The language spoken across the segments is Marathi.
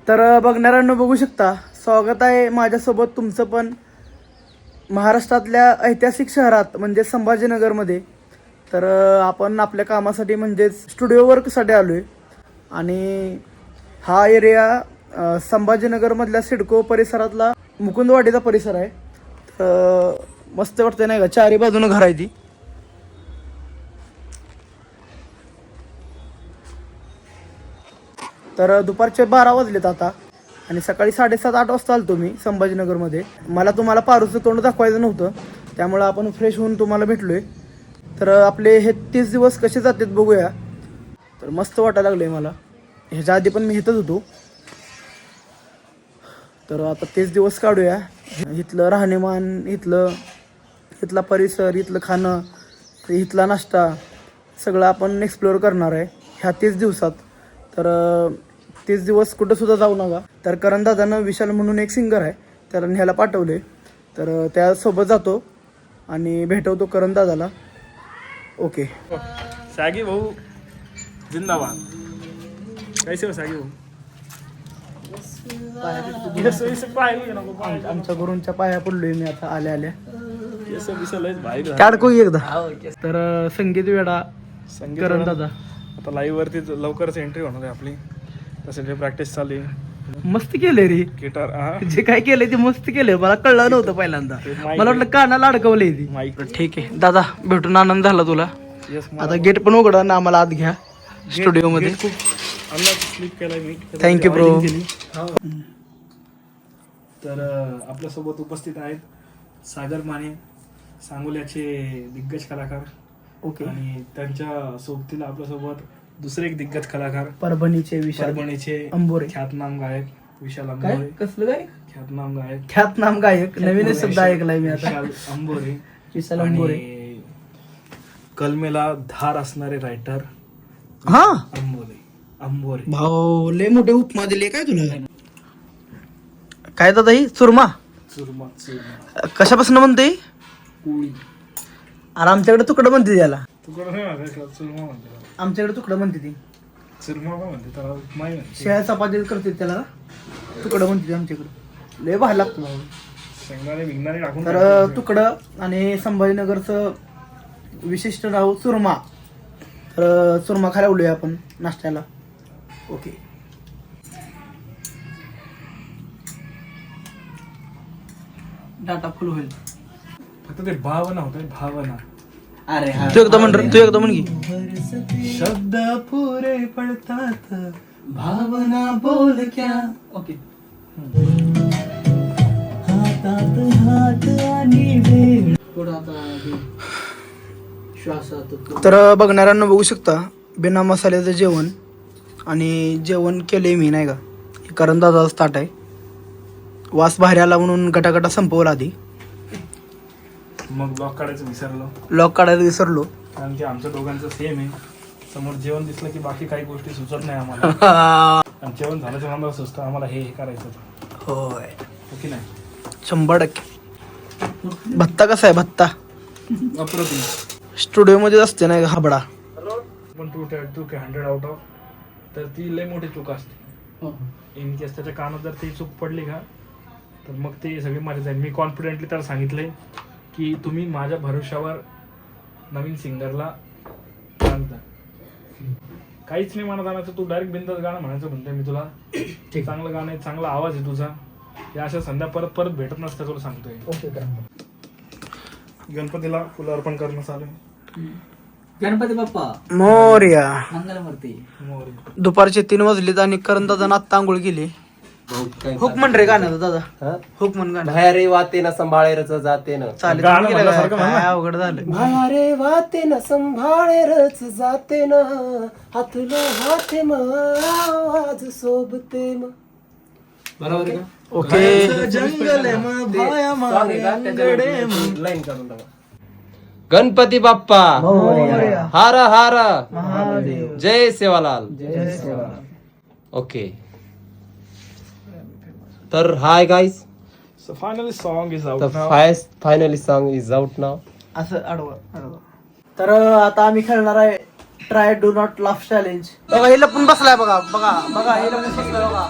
तर बघणाऱ्यांना बघू शकता, स्वागत आहे माझ्यासोबत तुमचं पण महाराष्ट्रातल्या ऐतिहासिक शहरात म्हणजे संभाजीनगरमध्ये. तर आपण आपल्या कामासाठी म्हणजेच स्टुडिओ वर्कसाठी आलो आहे आणि हा एरिया संभाजीनगरमधल्या सिडको परिसरातला मुकुंदवाडीचा परिसर आहे. तर मस्त वाटतं नाही का, चारी बाजूनं घर आहे ती. तर दुपारचे 12 वाजलेत आता आणि सकाळी 7:30-8 वाजता आलतो मी संभाजीनगरमध्ये. मला तुम्हाला पारूचं तोंड दाखवायचं नव्हतं, त्यामुळं आपण फ्रेश होऊन तुम्हाला भेटलोय. तर आपले हे 30 दिवस कसे जातात बघूया. तर मस्त वाटायला लागले मला, ह्याच्या आधी पण मी इथंच होतो. तर आता 30 दिवस काढूया. इथलं राहणीमान, इथला परिसर, इथलं खाणं, इथला नाश्ता सगळं आपण एक्सप्लोअर करणार आहे ह्या 30 दिवसात. तर 30 दिवस कुठंसुद्धा जाऊ नका. तर करणदादानं विशाल म्हणून एक सिंगर आहे, त्याला न्यायला पाठवले. तर त्यासोबत जातो आणि भेटवतो करणदादाला. ओके. सागी भाऊ जिंदाबाद. कैसे हो सागी भाऊ? आमच्या गुरूंच्या पाया पडलोय मी आता आल्या आल्या. भाई काढको एकदा. तर संगीत वेडा करणदादा आता लाईव्ह वरती लवकरच एंट्री होणार आहे आपली. त्यासाठी प्रॅक्टिस चालू आहे. मस्त केलंय रे, गिटार जे काय केलंय ते मस्त केलंय. मला कळलं नव्हतं पहिल्यांदा, मला वाटलं कानाला अडकवलंय ती. ठीक आहे दादा, भेटून आनंद झाला तुला. आता गेट पण उघडा ना, आम्हाला आत घ्या स्टुडिओ मध्ये. स्लीप केलाय मी. Thank you bro. तर आपल्यासोबत उपस्थित आहेत सागर माने, सांगोल्याचे दिग्गज कलाकार. ओके. आणि त्यांच्या सोबतीला आपल्यासोबत दुसरे एक दिग्गज कलाकार परभणीचे विशाल अंबोरे, ख्यातनाम गायक विशाल काय अंबोरे. कसलं गायक? ख्यातनाम गायक, ख्यातनाम गायक, नवीनच शब्द ऐकलाय मी आता. विशाल अंबोरे. विशाल अंबोरे. आणि कलमेला धार असणारे रायटर हा अंबोरे. भाऊ लय मोठे उपमा दिले काय तुला. काय दादा ही चुरमा चुरमा कशापासून म्हणते? कुळी. अरे आमच्याकडे तुकडं म्हणते त्याला. तुकडं नाही म्हणतात, चुरमा म्हणतात. आमच्याकडे तुकडं म्हणते ती. चुरमा पण म्हणते त्याला, माही म्हणते. शेळ्या चपाती करते त्याला तुकडं म्हणते ती आमच्याकडे. लय भारी लागतो भाऊ. शेंगदाणे बिंगदाणे टाकून. तर तुकडं आणि संभाजीनगरचं विशिष्ट नाव चुरमा. तर चुरमा खायला उडूया आपण नाश्त्याला. ओके. डाटा फुल होईल. फक्त ते भावना होतं, भावना. अरे हा, तू एकदा म्हण की. शब्द पुरे पडतात, भावना बोल क्या. ओके. हातात हात आणि वेळ. तर बघणाऱ्यांना बघू शकता, बिना मसाल्याचं जेवण आणि जेवण केलंय मी नाही का. कारण दादाच ताट आहे. वास बाहेर आला म्हणून गटागटा संपवला आधी. मग लॉक काढायचं विसरलो. लॉक काढायला विसरलो. कारण की आमच्या दोघांचं सेम आहे. समोर जेवण दिसलं की बाकी काही गोष्टी सुचत नाही आम्हाला. आणि जेवण झाल्याच्या नंतर सुचतं आम्हाला हे करायचं. होय, ओके नाही? 100%. भत्ता कसा आहे भत्ता? अप्रतिम. स्टुडिओ मध्ये असते ना हाबडा. पण 200 आउट ऑफ. तर ती लय मोठी चूक असते. इन केस त्याच्या कानात जर ती चूक पडली का, तर मग ते सगळी माझी जाईल. मी कॉन्फिडेंटली त्याला सांगितलंय की तुम्ही माझ्या भरोशावर नवीन सिंगरला सांगता. काहीच नाही म्हणत आणायचं, तू डायरेक्ट बिंदास गाणं म्हणायचं म्हणतोय मी तुला. चांगलं गाणं आहे, चांगला आवाज आहे तुझा. या अशा संध्या परत भेटत नसतं तुला सांगतोय. ओके. गणपतीला फुलं अर्पण करणं चालू आहे. गणपती बाप्पा मोरया. मोरया. दुपारचे 3 वाजलेत आणि करण दादा आत्ता आंघोळ केली. हुक म्हण रे गाणं दादा. हुक म्हण गाणं. भायरे वाते न संभाळेरच जाते न. चालेल. गाणं म्हणल्यासारखं म्हण ना. काय अवघड झालं. भायरे वाते न संभाळेरच जाते न. हातलो हाते म आवाज सोबते म. बरोबर आहे का? ओके. जंगल भाया मांगडे. लाईन काढून टाका. गणपती बाप्पा हार हार महादेव. जय सेवालाल. ओके. तर hi guys, So finally song is out the now. finally song is out now. असं आडवं. तर आता आम्ही खेळणार आहे try do not laugh challenge. बघा हे लपून बसलाय. बघा हे लपून बसलाय. बघा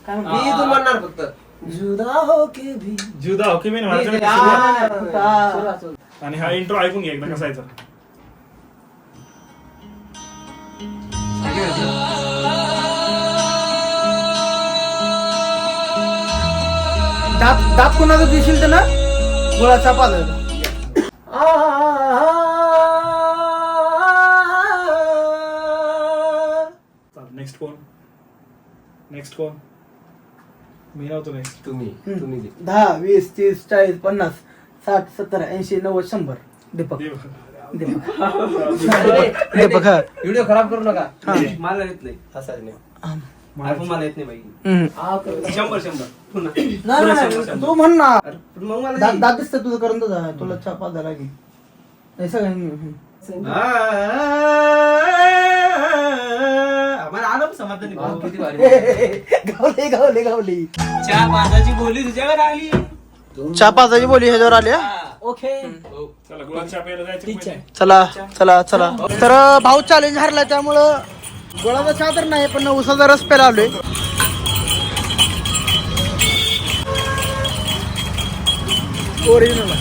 मी तू म्हणणार फक्त जुदा हो के भी जुदा ओके मी म्हणायचं नाही का सुरुवात? आणि हा इंट्रो ऐकून घ्या एकदा कसायचा. दाब कोणाचं दिशील तर ना गुळाचा पाला. नेक्स्ट कोण मी नव्हतो नेक्स्ट तुम्ही 10, 20, 30, 40, 50, 60, 70, 80, 90, 100. दीपक दीपक हा व्हिडिओ खराब करू नका. मला येत नाही हसायला नाही. मला येत नाही बाई. 100 पुन्हा नाही तू म्हण ना. मग मला दात दिसतं तुझं करून तर तुला छापा झाला की नाही सगळ्यांनी. आम्हाला आलं समाधानी किती भारी. गावली गावली गावली. चहा पाजाची बोली तुझ्यावर आली. चहा पाजाची बोली ह्याच्यावर आली. ओके चला गुळाच्या प्यायला जायचं. चला चला चला. तर भाऊ चॅलेंज हरला त्यामुळं गुळाचा चहा तर नाही पण उसाचा रस प्यायला आलोय. ओरिजिनल.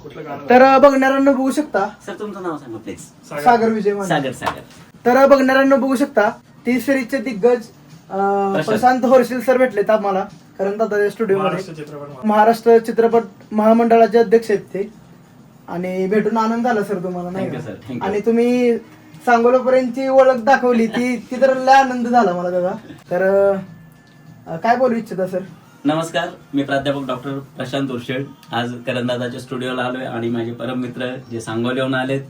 कुठलं गाणं? तर बघणाऱ्यांना बघू शकता. सर तुमचं नाव सांगा प्लीज. सागर विजय माने. सागर. तर बघणाऱ्यांना बघू शकता टी सिरीजचे दिग्गज प्रशांत होरशील सर भेटलेत आम्हाला कारण दादा स्टुडिओ महाराष्ट्र मध्ये. चित्रपट महाराष्ट्र चित्रपट महामंडळाचे अध्यक्ष आहेत ते. आणि भेटून आनंद झाला सर तुम्हाला नाही Thank you, का? sir. Thank you. आणि तुम्ही सांगोलापर्यंतची ओळख दाखवली ती तर लय आनंद झाला मला दादा. तर काय बोलू इच्छिता सर? नमस्कार, मी प्राध्यापक डॉक्टर प्रशांत उर्शेड. आज करणदादाच्या स्टुडिओला आलोय आणि माझे परम मित्र जे सांगोल्याहून आलेत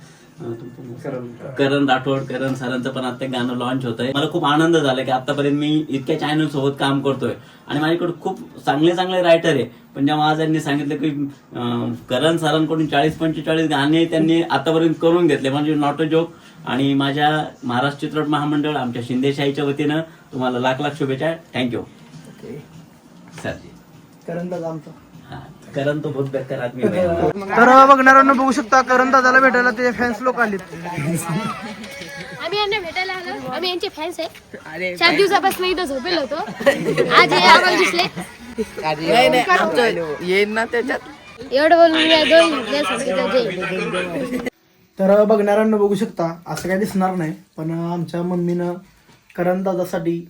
करण राठोड. करण सरांचं पण आता गाणं लॉन्च होतंय. मला खूप आनंद झाला की आतापर्यंत मी इतक्या चॅनल सोबत काम करतोय आणि माझ्याकडे खूप चांगले रायटर आहे. पण जेव्हा आज यांनी सांगितलं की करण सरांकडून 40-45 गाणे त्यांनी आतापर्यंत करून घेतले म्हणजे नॉट अ जोक. आणि माझ्या महाराष्ट्र चित्रपट महामंडळ आमच्या शिंदेशाहीच्या वतीनं तुम्हाला लाख शुभेच्छा. Thank you sir. करण दादा आमचा. हा, करण तो बहुत बेकार आदमी है. तर बघणाऱ्यांना बघू शकता करण दादाला भेटायला ते फॅन्स लोक आलेत. आम्ही यांना भेटायला आलो. आम्ही यांचे फॅन्स आहे. 4 दिवसापासून इथं झोपेल होतो. आज हे आम्हाला दिसले. येईन ना त्याच्यात. एवढं बोलून मी दोन सांगितलं. तर बघणाऱ्यांना बघू शकता असं काही दिसणार नाही पण आमच्या मम्मीनं करण दादासाठी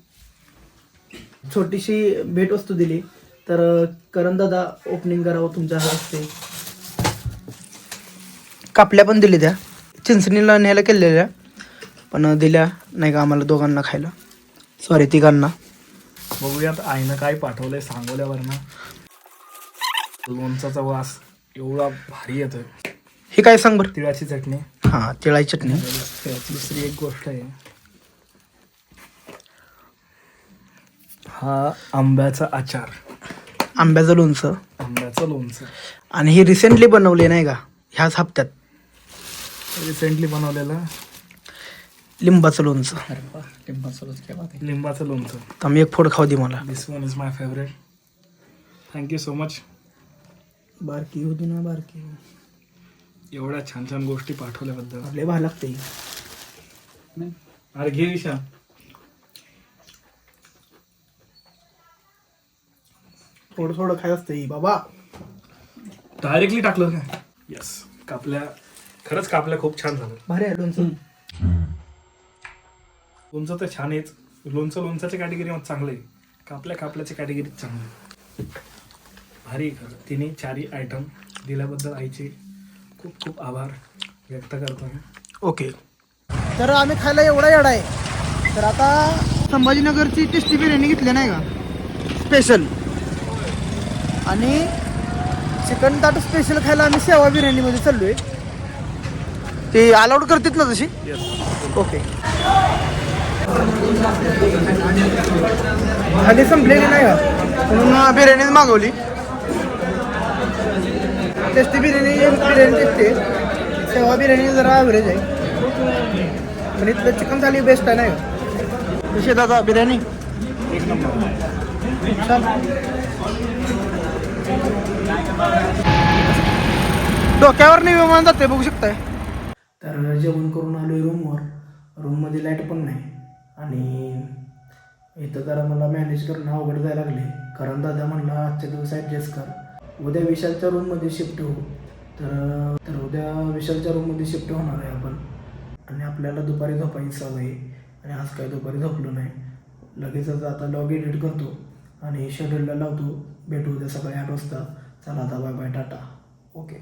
छोटीशी भेटवस्तू दिली. तर करण दादा ओपनिंग करावं तुमच्या हस्ते. कापल्या पण दिली त्या चिंचणीला न्यायला केलेल्या पण दिल्या नाही का आम्हाला दोघांना खायला. सॉरी तिघांना. बघूयात आईनं काय पाठवलंय सांगोल्यावरनं. लोणचाचा वास एवढा भारी येतोय. हे काय सांग बरं? तिळाची चटणी. हा तिळाची चटणी. दुसरी एक गोष्ट आहे हा आंब्याचा आचार. आंब्याचं लोणचं. आंब्याचं लोणचं आणि हे रिसेंटली बनवले नाही का ह्याच हप्त्यात. रिसेंटली बनवलेलं लिंबाचं लोणचं. लिंबाचं लोणचं. तर मी एक फोड खाऊ दे मला. This one is my favourite. Thank you so much. बारकी होती ना बारकी. एवढ्या छान गोष्टी पाठवल्याबद्दल. लय भारी लागते. अरे घे विषा. थोडं खाय असतं बाबा. डायरेक्टली टाकलं काय? येस. खरंच कापल्या खूप छान झालं. भारी आहे लोणचं. लोणचं तर छान आहेच. लोणच्याच्या कॅटेगरीमध्ये चांगलं आहे. कापल्याच्या कॅटेगरीत चांगलं आहे. भारी आहे खरं. तिने 4 आयटम दिल्याबद्दल आईचे खूप आभार व्यक्त करतो. ओके. तर आम्ही खायला एवढा येडा आहे तर आता संभाजीनगरची टेस्टी बिर्याणी घेतली नाही का स्पेशल. आणि चिकन ताट स्पेशल खायला आम्ही सेवा बिर्याणीमध्ये चाललोय. ते अलाउड करतात ना तशी? ओके. खाली संपलेली नाही का म्हणून बिर्याणीच मागवली. Tasty biryani tasty. सेवा बिर्याणी जरा ॲव्हरेज आहे पण इथलं चिकन थाली बेस्ट आहे नाही का? कशी दादा बिर्याणी? एक नंबर. छान. डोक्यावर नाही विमान जाते बघू शकताय. तर जेवण करून आलो आहे रूमवर. रूममध्ये लाईट पण नाही आणि इथं जरा मला मॅनेज करणं अवघड जायला लागले. कारण दादा म्हणला आजच्या दिवस ॲडजस्ट कर, उद्या विशालच्या रूममध्ये शिफ्ट होऊ. तर उद्या विशालच्या रूममध्ये शिफ्ट होणार आहे आपण. आणि आपल्याला दुपारी झोपायची सवय आहे आणि आज काय दुपारी झोपलो नाही. लगेचच आता लॉग एडिट करतो आणि शेड्यूलला लावतो. भेटू उद्या सकाळी 8 वाजता. चला आता बाय बाय, टाटा. ओके.